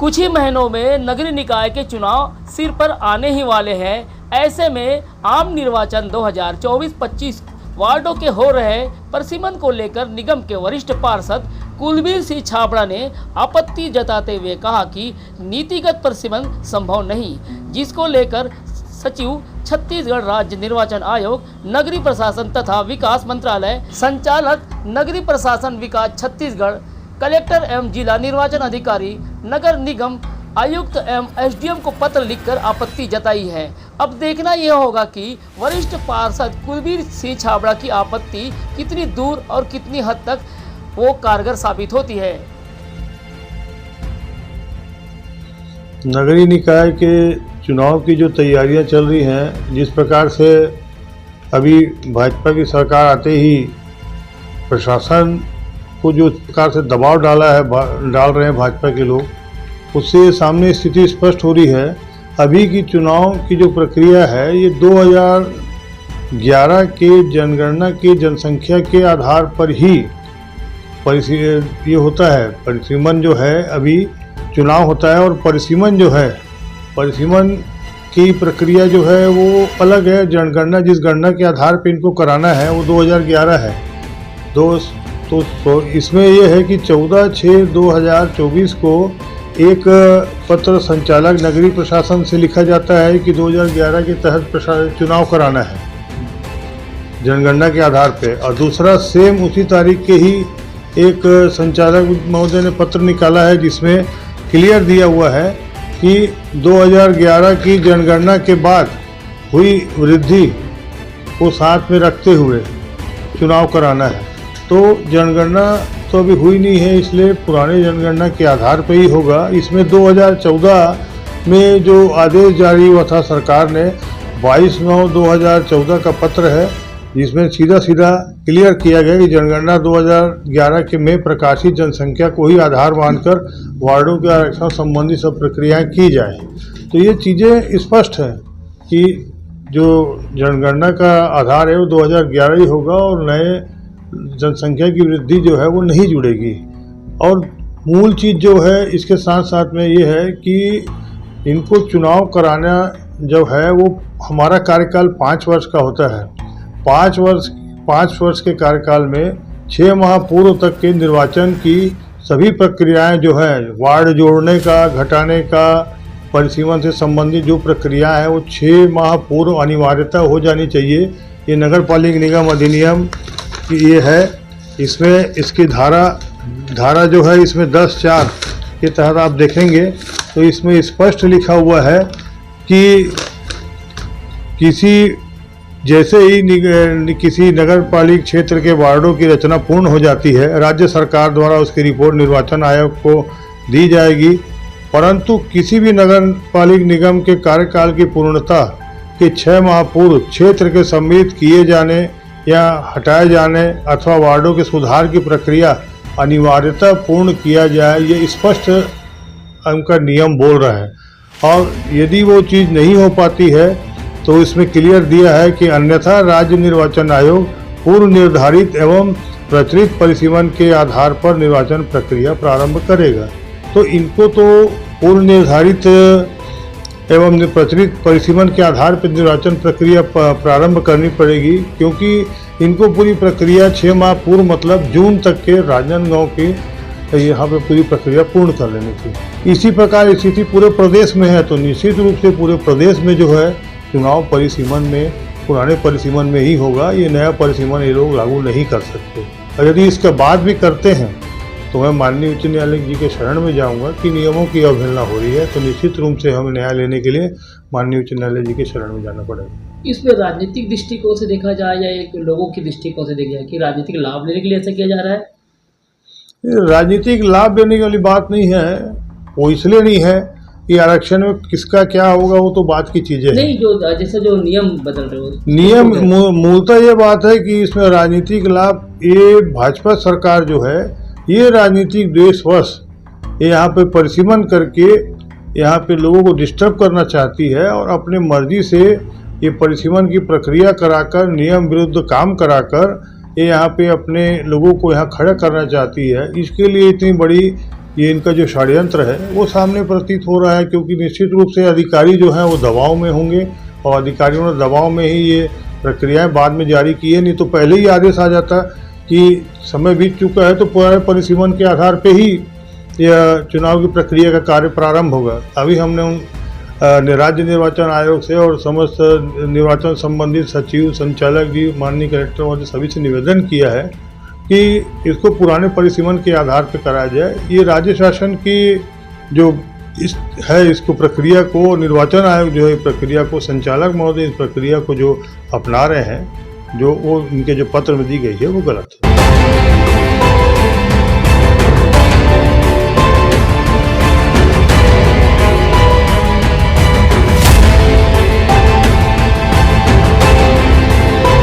कुछ ही महीनों में नगरीय निकाय के चुनाव सिर पर आने ही वाले हैं। ऐसे में आम निर्वाचन 2024-25 वार्डों के हो रहे परिसीमन को लेकर निगम के वरिष्ठ पार्षद कुलबीर सिंह छाबड़ा ने आपत्ति जताते हुए कहा कि नीतिगत परिसीमन संभव नहीं, जिसको लेकर सचिव छत्तीसगढ़ राज्य निर्वाचन आयोग, नगरीय प्रशासन तथा विकास मंत्रालय, संचालक नगरीय प्रशासन विकास छत्तीसगढ़, कलेक्टर एवं जिला निर्वाचन अधिकारी, नगर निगम आयुक्त एवं एसडीएम को पत्र लिखकर आपत्ति जताई है। अब देखना यह होगा कि वरिष्ठ पार्षद कुलबीर सिंह छाबड़ा की आपत्ति कितनी दूर और कितनी हद तक वो कारगर साबित होती है। नगरीय निकाय के चुनाव की जो तैयारियां चल रही हैं, जिस प्रकार से अभी भाजपा की सरकार आते ही प्रशासन को जो प्रकार से दबाव डाल रहे हैं भाजपा के लोग, उससे सामने स्थिति स्पष्ट हो रही है। अभी की चुनाव की जो प्रक्रिया है ये 2011 के जनगणना के जनसंख्या के आधार पर ही ये होता है। परिसीमन जो है, अभी चुनाव होता है और परिसीमन जो है, परिसीमन की प्रक्रिया जो है वो अलग है। जनगणना जिस गणना के आधार पर इनको कराना है वो 2011 है। तो इसमें यह है कि 14/6/2024 को एक पत्र संचालक नगरीय प्रशासन से लिखा जाता है कि 2011 के तहत चुनाव कराना है जनगणना के आधार पे, और दूसरा सेम उसी तारीख के ही एक संचालक महोदय ने पत्र निकाला है जिसमें क्लियर दिया हुआ है कि 2011 की जनगणना के बाद हुई वृद्धि को साथ में रखते हुए चुनाव कराना है। तो जनगणना तो अभी हुई नहीं है, इसलिए पुराने जनगणना के आधार पर ही होगा। इसमें 2014 में जो आदेश जारी हुआ था सरकार ने, 22/9/2014 का पत्र है, जिसमें सीधा क्लियर किया गया कि जनगणना 2011 के में प्रकाशित जनसंख्या को ही आधार मानकर वार्डों के आरक्षण संबंधी सब प्रक्रियाएं की जाए। तो ये चीज़ें स्पष्ट है कि जो जनगणना का आधार है वो 2011 ही होगा और नए जनसंख्या की वृद्धि जो है वो नहीं जुड़ेगी। और मूल चीज़ जो है इसके साथ साथ में ये है कि इनको चुनाव कराना जो है वो हमारा कार्यकाल 5 वर्ष का होता है। 5 वर्ष के कार्यकाल में 6 माह पूर्व तक के निर्वाचन की सभी प्रक्रियाएं जो है, वार्ड जोड़ने का, घटाने का, परिसीमन से संबंधित जो प्रक्रिया है वो 6 माह पूर्व अनिवार्यता हो जानी चाहिए। ये नगर पालिका निगम अधिनियम ये है, इसमें इसकी धारा जो है इसमें 10(4) के तहत आप देखेंगे तो इसमें स्पष्ट लिखा हुआ है कि जैसे ही किसी नगर पालिका क्षेत्र के वार्डों की रचना पूर्ण हो जाती है, राज्य सरकार द्वारा उसकी रिपोर्ट निर्वाचन आयोग को दी जाएगी। परंतु किसी भी नगर पालिका निगम के कार्यकाल की पूर्णता के 6 माह पूर्व क्षेत्र के सम्मिलित किए जाने या हटाए जाने अथवा वार्डों के सुधार की प्रक्रिया अनिवार्यता पूर्ण किया जाए, ये स्पष्ट उनका नियम बोल रहा है। और यदि वो चीज़ नहीं हो पाती है तो इसमें क्लियर दिया है कि अन्यथा राज्य निर्वाचन आयोग पूर्व निर्धारित एवं प्रचलित परिसीमन के आधार पर निर्वाचन प्रक्रिया प्रारंभ करेगा। तो इनको तो पूर्व निर्धारित एवं प्रचलित परिसीमन के आधार पर निर्वाचन प्रक्रिया प्रारंभ करनी पड़ेगी, क्योंकि इनको पूरी प्रक्रिया 6 माह पूर्व मतलब जून तक के राजनांदगांव के यहाँ पे पूरी प्रक्रिया पूर्ण कर लेनी थी। इसी प्रकार स्थिति पूरे प्रदेश में है, तो निश्चित रूप से पूरे प्रदेश में जो है चुनाव परिसीमन में पुराने परिसीमन में ही होगा। ये नया परिसीमन ये लोग लागू नहीं कर सकते, और यदि इसके बाद भी करते हैं तो मैं माननीय उच्च न्यायालय जी के शरण में जाऊंगा कि नियमों की अवहेलना हो रही है, तो निश्चित रूप से हमें न्याय लेने के लिए माननीय उच्च न्यायालय जी के शरण में जाना पड़ेगा। इसमें राजनीतिक दृष्टिकोण से देखा जाए या एक लोगों की दृष्टिकोण से देखा जाए कि राजनीतिक लाभ लेने के लिए ऐसा किया जा रहा है? राजनीतिक लाभ लेने वाली बात नहीं है, वो इसलिए नहीं है कि आरक्षण में किसका क्या होगा, वो तो बात की चीजें नहीं, जो जैसे जो नियम बदल रहे हो, नियम मूलतः ये बात है कि इसमें राजनीतिक लाभ, ये भाजपा सरकार जो है ये राजनीतिक द्वेषवश यहाँ पे परिसीमन करके यहाँ पे लोगों को डिस्टर्ब करना चाहती है और अपने मर्जी से ये परिसीमन की प्रक्रिया कराकर, नियम विरुद्ध काम कराकर ये यहाँ पे अपने लोगों को यहाँ खड़ा करना चाहती है। इसके लिए इतनी बड़ी ये इनका जो षड्यंत्र है वो सामने प्रतीत हो रहा है, क्योंकि निश्चित रूप से अधिकारी जो हैं वो दबाव में होंगे और अधिकारियों ने दबाव में ही ये प्रक्रियाएं बाद में जारी की है। नहीं तो पहले ही आदेश आ जाता कि समय बीत चुका है तो पुराने परिसीमन के आधार पे ही यह चुनाव की प्रक्रिया का कार्य प्रारंभ होगा। अभी हमने उन राज्य निर्वाचन आयोग से और समस्त निर्वाचन संबंधित सचिव, संचालक जी, माननीय कलेक्टर और सभी से निवेदन किया है कि इसको पुराने परिसीमन के आधार पर कराया जाए। ये राज्य शासन की जो इसको प्रक्रिया को, निर्वाचन आयोग जो है प्रक्रिया को, संचालक महोदय इस प्रक्रिया को जो अपना रहे हैं, जो वो इनके जो पत्र में दी गई है वो गलत है।